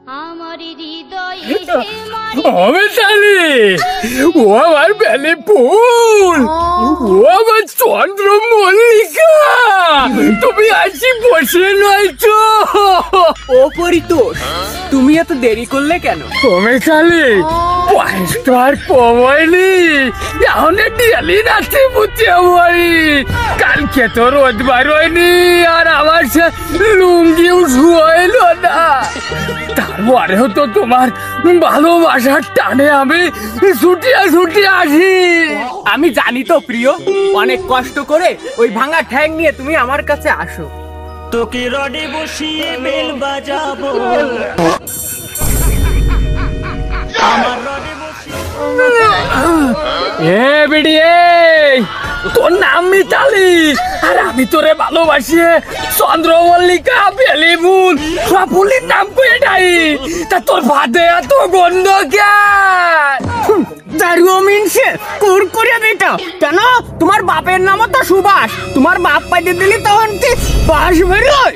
ও আমার বেলে ফুল, ও আমার চন্দ্রমল্লিকা, তুমি আছি বসে নয়তো। ও পরিতোষ, তুমি এত দেরি করলে কেন? তুমি খালি বয়স তো আর কমায়নি, এখন ডেলি রাতে বুঝতে পারি। কালকে তো রোদ বারোয়নি, আর আমার সে লুঙ্গিও শুয়াইল না। তারপরেও তো তোমার ভালোবাসার টানে আমি ছুটিয়া ছুটিয়া আসি। আমি জানি তো প্রিয়, অনেক কষ্ট করে ওই ভাঙা ঠ্যাং নিয়ে তুমি আমার কাছে আসো। তোকে রডে বসিয়ে বেল বাজাবো, আমার রডে বসিয়ে। এ বিড়ি, তোর নাম মিতালি, আর আমি তোরে ভালোবাসি চন্দ্রমল্লিকা, বেলি ফুল, সব ফুলের নাম কয়ে ডাই। তা তোর ভাতে এত গন্ধ কেন? দারুও মিনছে কুর করে বেটা, কেন? তোমার বাপের নামও তো সুভাষ, তোমার বাপ পাইতে দিলি তখন কি বাস বেরোয়?